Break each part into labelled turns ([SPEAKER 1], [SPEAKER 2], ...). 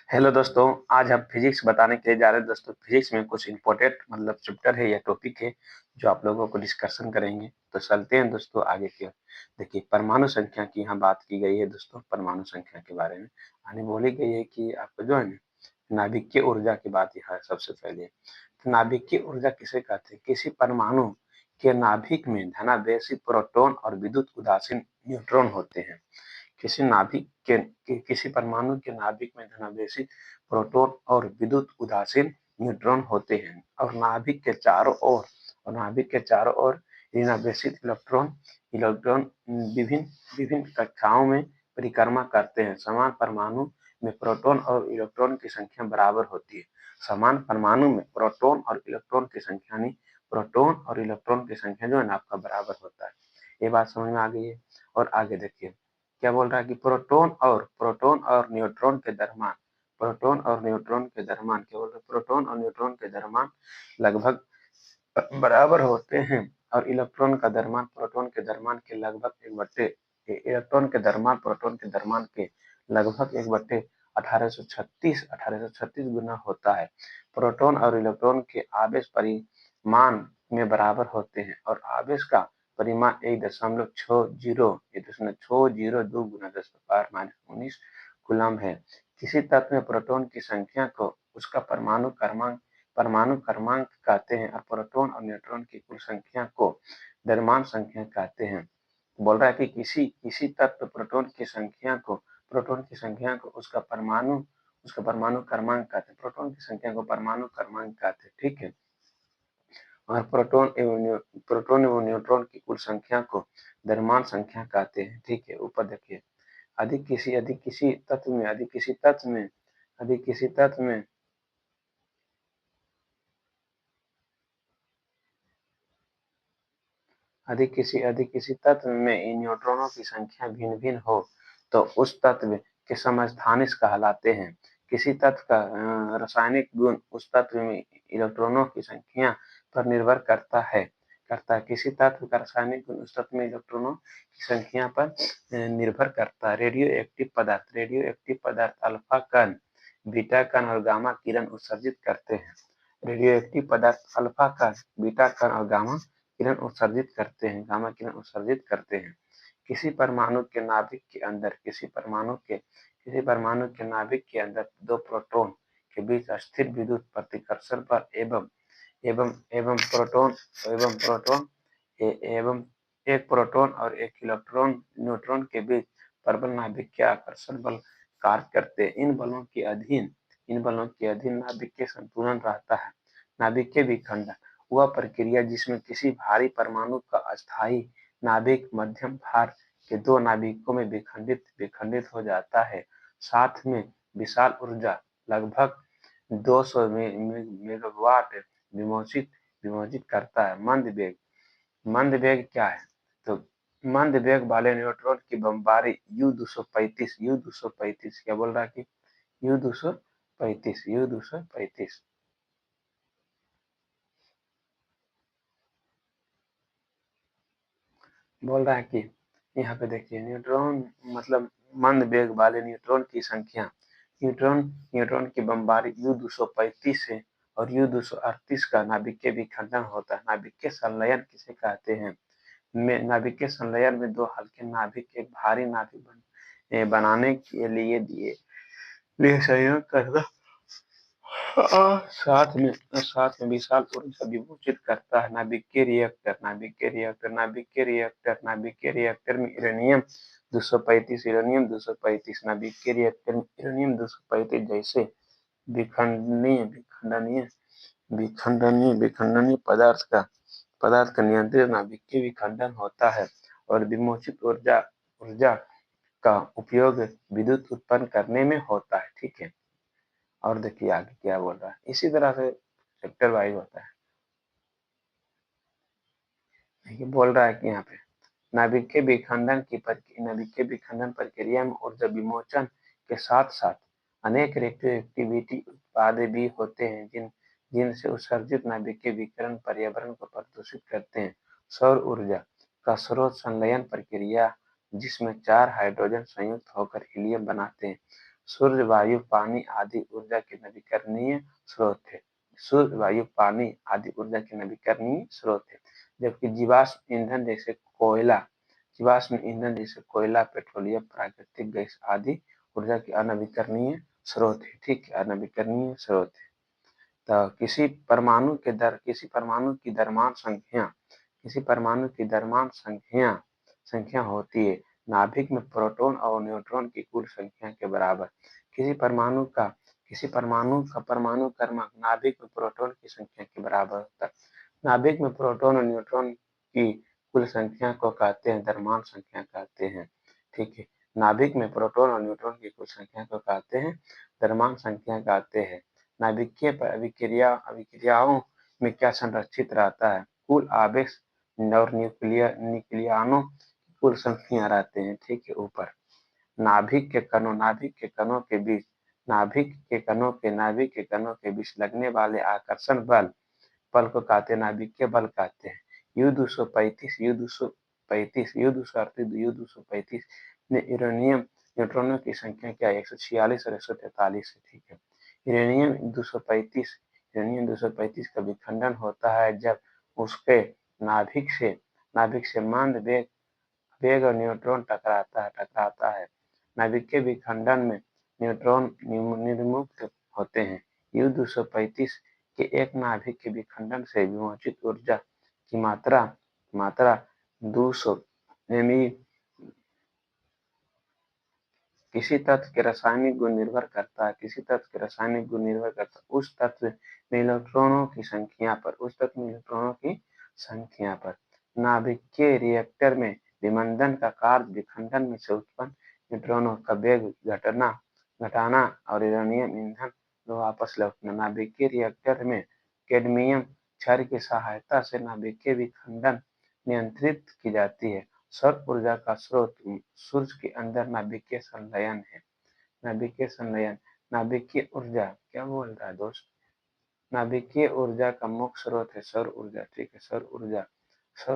[SPEAKER 1] Hello दोस्तों, आज हम फिजिक्स बताने के लिए जा रहे हैं दोस्तों। फिजिक्स में कुछ इम्पोर्टेंट चैप्टर है या टॉपिक है जो आप लोगों को डिस्कशन करेंगे। तो चलते हैं दोस्तों आगे की ओर। देखिए, परमाणु संख्या की यहाँ बात की गई है दोस्तों। परमाणु संख्या के बारे में यानी बोली गई है कि आपको जो है ना, नाभिकीय ऊर्जा की बात यहाँ सबसे पहले। तो नाभिकीय ऊर्जा किसे कहते हैं? किसी परमाणु के नाभिक में धनावेशी प्रोटॉन और विद्युत उदासीन न्यूट्रॉन होते हैं। किसी परमाणु के नाभिक में धनावेशी प्रोटॉन और विद्युत उदासीन न्यूट्रॉन होते हैं और नाभिक के चारों ओर ऋणावेशित इलेक्ट्रॉन इलेक्ट्रॉन विभिन्न विभिन्न कक्षाओं में परिक्रमा करते हैं। समान परमाणु में प्रोटॉन और इलेक्ट्रॉन की संख्या बराबर होती है। समान परमाणु में प्रोटॉन और इलेक्ट्रॉन की संख्या नहीं, प्रोटॉन और इलेक्ट्रॉन की संख्या जो है ना आपका बराबर होता है। ये बात समझ में आ गई है। और आगे देखिए क्या बोल रहा है कि प्रोटॉन और न्यूट्रॉन के दरम्यान क्या बोल रहे हैं? प्रोटॉन और न्यूट्रॉन के दरम्यान लगभग बराबर होते हैं और इलेक्ट्रॉन का द्रव्यमान प्रोटॉन के द्रव्यमान के लगभग प्रोटॉन के द्रव्यमान के लगभग 1/1836 गुना होता है। प्रोटॉन और इलेक्ट्रॉन के आवेश परिमाण में बराबर होते हैं और आवेश का परिमाण 1.602 गुना 10⁻⁻19 कूलम है। किसी तत्व में प्रोटॉन की संख्या को उसका परमाणु क्रमांक कहते हैं और प्रोटॉन और न्यूट्रॉन की कुल संख्या को द्रव्यमान संख्या कहते हैं। बोल रहा है कि किसी तत्व प्रोटॉन की संख्या को उसका परमाणु क्रमांक कहते हैं। प्रोटॉन की संख्या को परमाणु क्रमांक कहते हैं, ठीक है। और प्रोटॉन एवं न्यूट्रॉन की कुल संख्या को द्रव्यमान संख्या कहते हैं, ठीक है। ऊपर देखिए, अधिक किसी तत्व में अधिक किसी तत्व में इन न्यूट्रॉनों की संख्या भिन्न भिन्न हो तो उस तत्व के समस्थानिक कहलाते हैं। किसी तत्व का रासायनिक गुण उस तत्व में इलेक्ट्रॉनों की संख्या पर निर्भर करता है। किसी तत्व का रासायनिक गुण उस तत्व में इलेक्ट्रॉनों की संख्या पर निर्भर करता है। रेडियो एक्टिव पदार्थ अल्फा कण, बीटा कण और गामा किरण उत्सर्जित करते हैं। रेडियो एक्टिव पदार्थ अल्फा कण, बीटा कण और गामा किरण उत्सर्जित करते हैं। किसी परमाणु के नाभिक के अंदर दो प्रोटॉन के बीच स्थिर विद्युत प्रतिकर्षण पर एवं एवं प्रोटॉन एवं प्रोटॉन एवं एक प्रोटॉन और एक न्यूट्रॉन के बीच प्रबल नाभिकीय आकर्षण बल कार्य करते हैं। इन बलों के अधीन नाभिकीय संतुलन रहता है। नाभिकीय विखंडन वह प्रक्रिया जिसमें किसी भारी परमाणु का अस्थायी नाभिक मध्यम भार के दो नाभिकों में विखंडित हो जाता है। साथ में विशाल ऊर्जा लगभग 200 मेगावाट विमोचित करता है। मंद वेग क्या है? तो मंद वेग वाले न्यूट्रॉन की बमबारी U-235 क्या बोल रहा है कि U-235 बोल रहा है कि यहाँ पे देखिए न्यूट्रॉन मंद वेग वाले न्यूट्रॉन की बमबारी U-235 से और U-238 का नाभिकीय विखंडन होता है। नाभिकीय संलयन किसे कहते हैं? नाभिकीय संलयन में दो हल्के नाभिक एक भारी नाभिक बनाने के लिए संयोग करता साथ में विशाल ऊर्जा विभूषित करता है। नाभिकीय रिएक्टर में यूरेनियम 235 नाभिकीय रिएक्टर में यूरेनियम 235 जैसे विखंडनीय पदार्थ का नियंत्रित नाभिकीय विखंडन होता है और विमोचित ऊर्जा का उपयोग विद्युत उत्पन्न करने में होता है, ठीक है। और देखिए आगे क्या बोल रहा है, इसी तरह से चैप्टर वाइज होता है। देखिए बोल रहा है कि यहाँ पे नाभिकीय विखंडन प्रक्रिया में ऊर्जा विमोचन के साथ साथ अनेक रेडियो एक्टिविटी उत्पाद भी होते हैं जिनसे उत्सर्जित नाभिकीय विकिरण पर्यावरण को प्रदूषित करते हैं। सौर ऊर्जा का स्रोत संलयन प्रक्रिया जिसमें 4 हाइड्रोजन संयुक्त होकर हीलियम बनाते हैं। सूर्य, वायु, पानी आदि ऊर्जा के नवीकरणीय स्रोत है। सूर्य, वायु, पानी आदि ऊर्जा के नवीकरणीय स्रोत है, जबकि जीवाश्म ईंधन जैसे कोयला, पेट्रोलियम, प्राकृतिक गैस आदि ऊर्जा के अनवीकरणीय स्रोत है। ठीक है, अनवीकरणीय स्रोत है। तो किसी परमाणु की द्रव्यमान संख्या होती है नाभिक में प्रोटॉन और न्यूट्रॉन की कुल संख्या के बराबर। किसी परमाणु का परमाणु क्रमांक नाभिक में प्रोटॉन की संख्या के बराबर होता है। नाभिक में प्रोटॉन और न्यूट्रॉन की कुल संख्या को कहते हैं द्रव्यमान संख्या कहते हैं। ठीक है, नाभिक में प्रोटॉन और न्यूट्रॉन की कुल संख्या को कहते हैं द्रव्यमान संख्या कहते हैं। नाभिकीय अभिक्रियाओं में क्या संरक्षित रहता है? कुल आवेश और न्यूक्लियनों की कुल संख्या रहते हैं। ठीक है, ऊपर नाभिक के कणों के बीच लगने वाले आकर्षण बल को कहते हैं नाभिकीय बल कहते हैं। U-238 में यूरेनियम न्यूट्रॉनों की संख्या क्या है? 146 और 143 है। ठीक है, यूरेनियम 235 का विखंडन होता है जब उसके नाभिक से मंद वेग और न्यूट्रॉन टकराता है। नाभिकीय विखंडन में न्यूट्रॉन निर्मुक्त होते हैं। U-235 के एक नाभिक के विखंडन से विमोचित ऊर्जा की मात्रा 200 MeV किसी तत्व के रासायनिक गुण निर्भर करता है उस तत्व में इलेक्ट्रॉनों की संख्या पर। नाभिकीय रिएक्टर में विमंदन का कार्य विखंडन में से उत्पन्न न्यूट्रॉनों का वेग घटाना और यूरेनियम ईंधन को वापस लौटना। नाभिकीय रिएक्टर में कैडमियम क्षार की सहायता से नाभिकीय विखंडन नियंत्रित की जाती है। सौर ऊर्जा का स्रोत सूर्य के अंदर नाभिकीय संलयन है। नाभिकीय ऊर्जा क्या बोल रहा है दोस्त? नाभिकीय ऊर्जा का मुख्य स्रोत है सौर ऊर्जा। ठीक है, सौर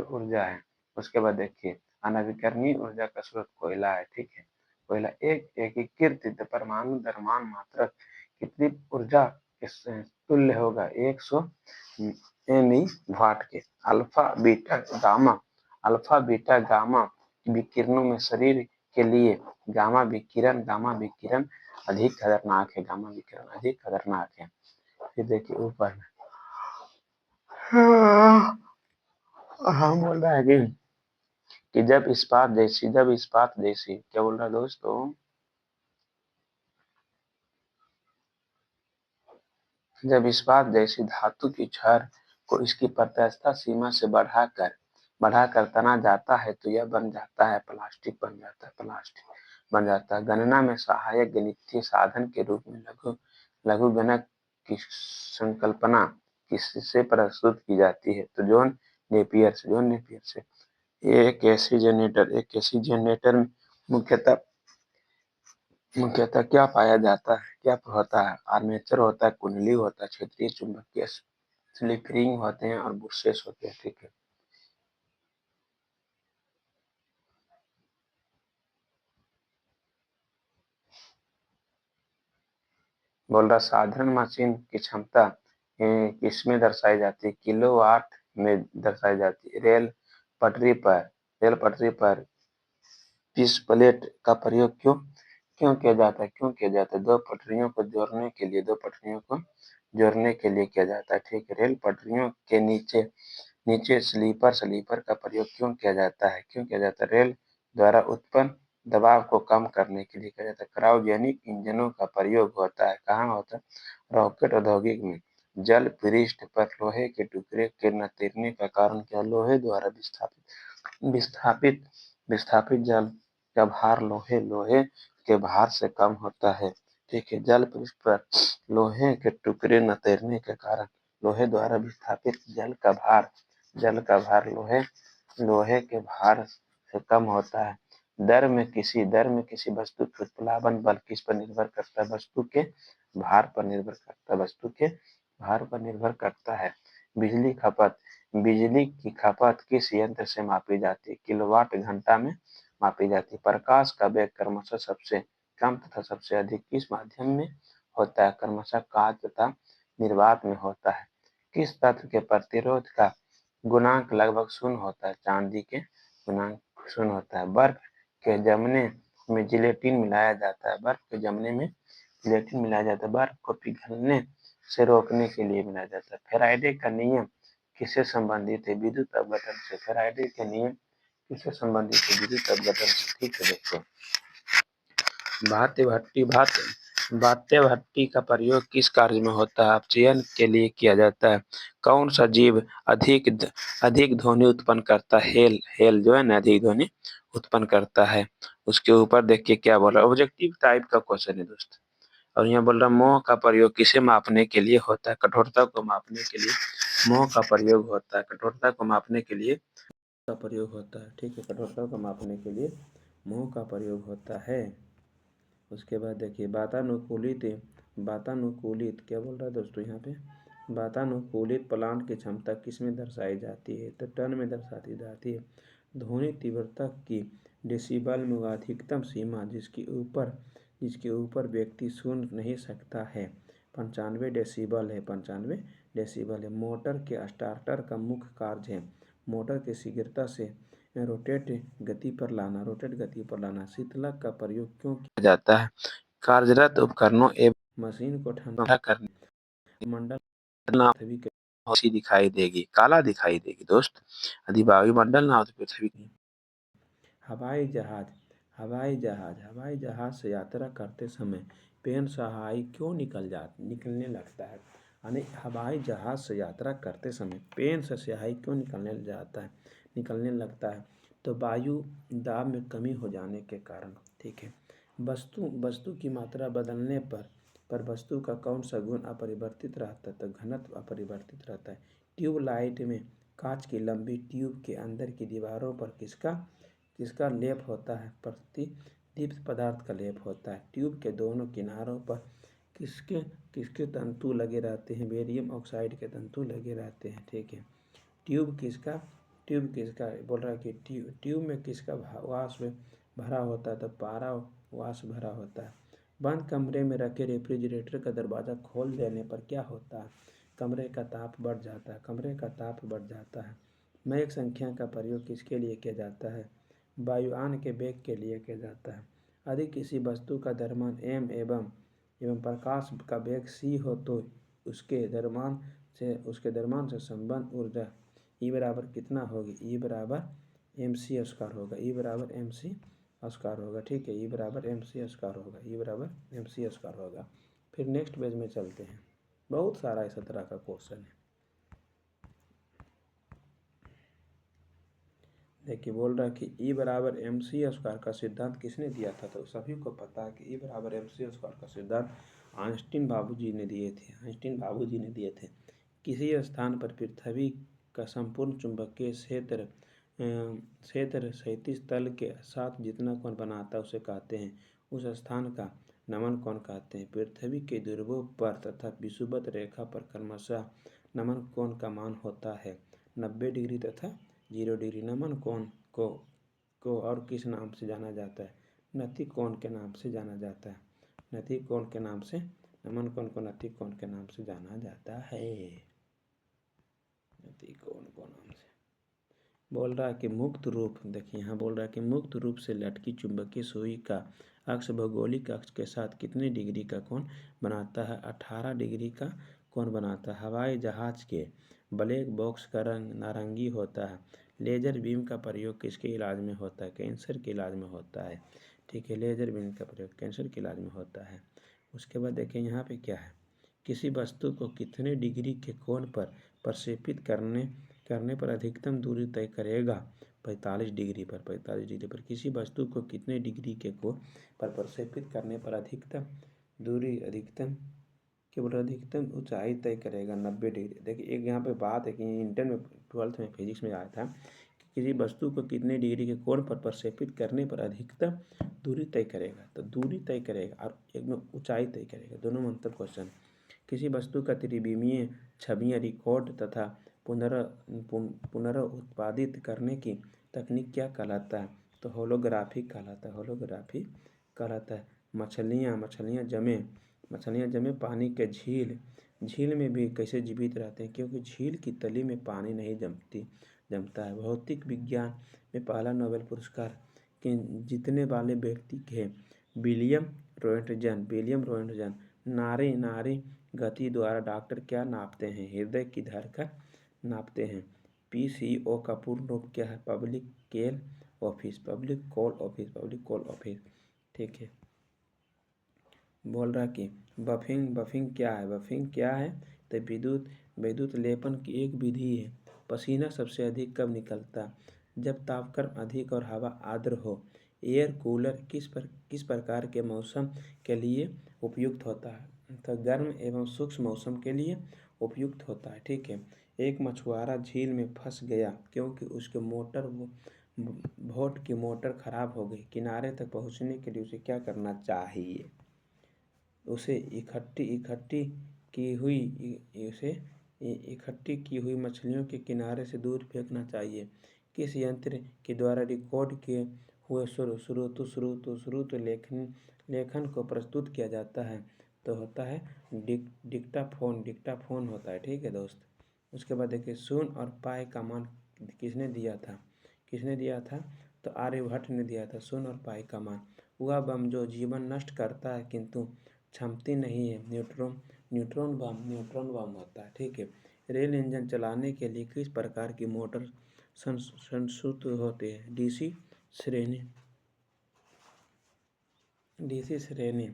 [SPEAKER 1] ऊर्जा है। उसके बाद देखिए अनवीकरणीय ऊर्जा का स्रोत कोयला है। ठीक है, कोयला एक एकीकृत परमाणु द्रव्यमान मात्रक कितनी ऊर्जा के तुल्य होगा? 100 MeV के। अल्फा बीटा गामा विकिरणों में शरीर के लिए गामा विकिरण अधिक खतरनाक है। फिर देखिए ऊपर हम बोल रहा है कि जब इस्पात जैसी क्या बोल रहा है दोस्तों? जब इस्पात जैसी धातु की छड़ को इसकी प्रत्यास्थ सीमा से बढ़ाकर तना जाता है तो यह बन जाता है प्लास्टिक बन जाता है। गणना में सहायक गणितीय साधन के रूप में लघुगणक की संकल्पना किससे प्रस्तुत की जाती है? तो जॉन नेपियर से। एक एसी जनरेटर में मुख्यतः क्या पाया जाता है? क्या होता है? आर्मेचर होता है, कुंडली होता है, क्षेत्रीय चुंबकीय स्लिप रिंग होते हैं और बुशेस होते हैं। ठीक है, बोल रहा साधारण मशीन की क्षमता किसमें दर्शाई जाती है? किलोवाट में दर्शाई जाती है। रेल पटरी पर पिच प्लेट का प्रयोग क्यों किया जाता है? दो पटरियों को जोड़ने के लिए किया जाता है। ठीक है, रेल पटरियों के नीचे स्लीपर का प्रयोग क्यों किया जाता है? रेल द्वारा उत्पन्न दबाव को कम करने के लिए किया जाता है। क्रायोजेनिक इंजनों का प्रयोग होता है कहाँ होता है? रॉकेट औद्योगिक में। जल पृष्ठ पर लोहे के टुकड़े के न तैरने का कारण क्या? लोहे द्वारा विस्थापित जल का भार लोहे के भार से कम होता है। ठीक है, जल पृष्ठ पर लोहे के टुकड़े न तैरने के कारण लोहे द्वारा विस्थापित जल का भार लोहे के भार से कम होता है। दर में किसी वस्तु के उत्प्लावन बल किस पर निर्भर करता है? वस्तु के भार पर निर्भर करता है। बिजली की खपत किस यंत्र से मापी जाती है? किलोवाट घंटा में मापी जाती है। प्रकाश का वेग क्रमशः सबसे कम तथा सबसे अधिक किस माध्यम में होता है? क्रमशः कांच तथा निर्वात में होता है। किस तत्व के प्रतिरोध का गुणांक लगभग शून्य होता है? चांदी के गुणांक शून्य होता है। बर्फ के जमने में जिलेटिन मिलाया जाता है। बर्फ के जमने में जिलेटिन मिलाया जाता है। बर्फ को पिघलने से रोकने के लिए मिलाया जाता है। फैराडे का नियम किससे संबंधित है? विद्युत अपघटन से। फैराडे के नियम किससे संबंधित है? विद्युत अपघटन से। ठीक है, देखो बात्य भट्टी का प्रयोग किस कार्य में होता है? अपचयन के लिए किया जाता है। कौन सा जीव अधिक ध्वनि उत्पन्न करता है? हेल जो है ना अधिक ध्वनि उत्पन्न करता है। उसके ऊपर देखिए क्या बोल रहा है, ऑब्जेक्टिव टाइप का क्वेश्चन है दोस्त। और यहाँ बोल रहा है मोह का प्रयोग किसे मापने के लिए होता है? कठोरता को मापने के लिए मोह का प्रयोग होता है। कठोरता को मापने के लिए का प्रयोग होता है। ठीक है, कठोरता को मापने के लिए मोह का प्रयोग होता है। उसके बाद देखिए वातानुकूलित क्या बोल रहा है दोस्तों यहाँ पे? वातानुकूलित प्लांट की क्षमता किस में दर्शाई जाती है? तो टन में दर्शाती जाती है। ध्वनि तीव्रता की डेसिबल में वह अधिकतम सीमा जिसके ऊपर व्यक्ति सुन नहीं सकता है 95 डेसिबल है। 95 डेसिबल है। मोटर के स्टार्टर का मुख्य कार्य है मोटर के शीघ्रता से रोटेट गति पर लाना। शीतलक का प्रयोग क्यों किया जाता है? कार्यरत उपकरणों एवं मशीन को ठंडा करने। मंडल पृथ्वी के रोशनी दिखाई देगी, काला दिखाई देगी दोस्त। यदि वायुमंडल ना हो तो पृथ्वी की। हवाई जहाज से यात्रा करते समय पेन सहाय क्यों निकलने लगता है? यानी हवाई जहाज से यात्रा करते समय पेन से स्याही क्यों निकलने लगता है? तो वायु दाब में कमी हो जाने के कारण। ठीक है, वस्तु की मात्रा बदलने पर वस्तु का कौन सा गुण अपरिवर्तित रहता है? तो घनत्व अपरिवर्तित रहता है। ट्यूबलाइट में कांच की लंबी ट्यूब के अंदर की दीवारों पर किसका लेप होता है? प्रतिदीप्त पदार्थ का लेप होता है। ट्यूब के दोनों किनारों पर किसके तंतु लगे रहते हैं? बेरियम ऑक्साइड के तंतु लगे रहते हैं। ठीक है, ट्यूब किसका बोल रहा है कि ट्यूब में किसका वाष्प भरा होता है? तो पारा वाष्प भरा होता है। बंद कमरे में रखे रेफ्रिजरेटर का दरवाज़ा खोल देने पर क्या होता है? कमरे का ताप बढ़ जाता है। मैं एक संख्या का प्रयोग किसके लिए किया जाता है? वायुयान के वेग के लिए किया जाता है। यदि किसी वस्तु का द्रव्यमान m एवं प्रकाश का वेग c हो तो उसके द्रव्यमान से संबंध ऊर्जा E बराबर कितना होगी? E बराबर mc स्क्वायर होगा। E बराबर mc स्क्वायर होगा। ठीक है, E बराबर mc स्क्वायर होगा। फिर नेक्स्ट पेज में चलते हैं। बहुत सारा इस तरह का क्वेश्चन है। देखिए बोल रहा है कि E बराबर mc स्क्वायर का सिद्धांत किसने दिया था? तो सभी को पता है कि E बराबर mc स्क्वायर का सिद्धांत आइंस्टीन बाबूजी ने दिए थे। किसी स्थान पर पृथ्वी का संपूर्ण चुंबकीय क्षेत्र क्षैतिज तल के साथ जितना कोण बनाता है उसे कहते हैं। उस स्थान का नमन कोण कहते हैं। पृथ्वी के ध्रुवों पर तथा विषुवत रेखा पर क्रमशः नमन कोण का मान होता है 90 डिग्री तथा 0 डिग्री। नमन कोण को और किस नाम से जाना जाता है? नति कोण के नाम से जाना जाता है। नति कोण के नाम से नमन कोण को नति कोण के नाम से जाना जाता है। नति कोण को नाम से बोल रहा है कि मुक्त रूप, देखिए यहाँ बोल रहा है कि मुक्त रूप से लटकी चुंबकीय सुई का अक्ष भौगोलिक अक्ष के साथ कितने डिग्री का कोण बनाता है? 18 डिग्री का कोण बनाता है। हवाई जहाज के ब्लैक बॉक्स का रंग नारंगी होता है। लेजर बीम का प्रयोग किसके इलाज में होता है? कैंसर के इलाज में होता है। ठीक है, लेजर बीम का प्रयोग कैंसर के इलाज में होता है। उसके बाद देखिए यहाँ पे क्या है, किसी वस्तु को कितने डिग्री के कोण पर प्रक्षेपित करने पर अधिकतम दूरी तय करेगा? 45 डिग्री पर। किसी वस्तु को कितने डिग्री के कोण पर प्रक्षेपित करने पर अधिकतम ऊंचाई तय करेगा? 90 डिग्री। देखिए एक यहाँ पे बात है कि इंटर में 12th में फिजिक्स में आया था कि किसी वस्तु को कितने डिग्री के कोण पर प्रक्षेपित करने पर अधिकतम दूरी तय करेगा। तो दूरी तय करेगा और एक में ऊंचाई तय करेगा, दोनों में अंतर क्वेश्चन। किसी वस्तु का त्रिविमीय छवियां रिकॉर्ड तथा पुनरुत्पादित करने की तकनीक क्या कहलाता है? तो होलोग्राफी कहलाता है। मछलियाँ जमे पानी के झील में भी कैसे जीवित रहते हैं, क्योंकि झील की तली में पानी नहीं जमता है। भौतिक विज्ञान में पहला नोबेल पुरस्कार के जीतने वाले व्यक्ति थे विलियम रोएंटजन। नाड़ी गति द्वारा डॉक्टर क्या नापते हैं? हृदय की धड़कन नापते हैं। PCO का पूर्ण रूप क्या है? Public call office. ठीक है। बोल रहा कि बफिंग क्या है? तो विद्युत लेपन की एक विधि है। पसीना सबसे अधिक कब निकलता? जब तापक्रम अधिक और हवा आर्द्र हो। एयर कूलर किस प्रकार के मौसम के लिए उपयुक्त होता है? तो गर्म एवं शुष्क मौसम के लिए उपयुक्त होता है। ठीक है। एक मछुआरा झील में फंस गया क्योंकि उसके बोट की मोटर खराब हो गई। किनारे तक पहुंचने के लिए उसे क्या करना चाहिए? उसे इकट्ठी की हुई मछलियों के किनारे से दूर फेंकना चाहिए। किस यंत्र के द्वारा रिकॉर्ड किए हुए श्रुत लेखन को प्रस्तुत किया जाता है? तो होता है डिक्टाफोन होता है। ठीक है दोस्त। उसके बाद देखिए, शून्य और पाई का मान किसने दिया था? तो आर्यभट्ट ने दिया था शून्य और पाई का मान। वह बम जो जीवन नष्ट करता है किंतु क्षमता नहीं है, न्यूट्रॉन बम होता है। ठीक है। रेल इंजन चलाने के लिए किस प्रकार की मोटर संशुद्ध होते हैं? DC श्रेणी।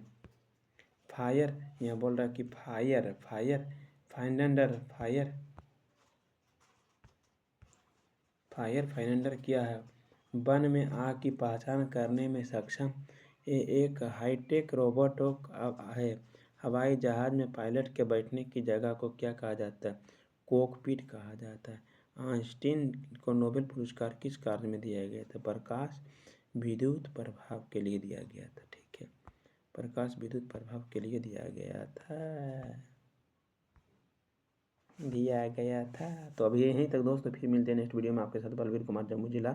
[SPEAKER 1] फायर, यहाँ बोल रहा है कि फायर फाइंडर क्या है? वन में आग की पहचान करने में सक्षम एक हाईटेक रोबोट है। हवाई जहाज में पायलट के बैठने की जगह को क्या कहा जाता है? कॉकपिट कहा जाता है। आइंस्टीन को नोबेल पुरस्कार किस कार्य में दिया गया था? प्रकाश विद्युत प्रभाव के लिए दिया गया था। ठीक है। प्रकाश विद्युत प्रभाव के लिए दिया गया था। तो अभी यहीं तक दोस्तों, फिर मिलते हैं नेक्स्ट वीडियो में आपके साथ। बलवीर कुमार, जम्मू जिला।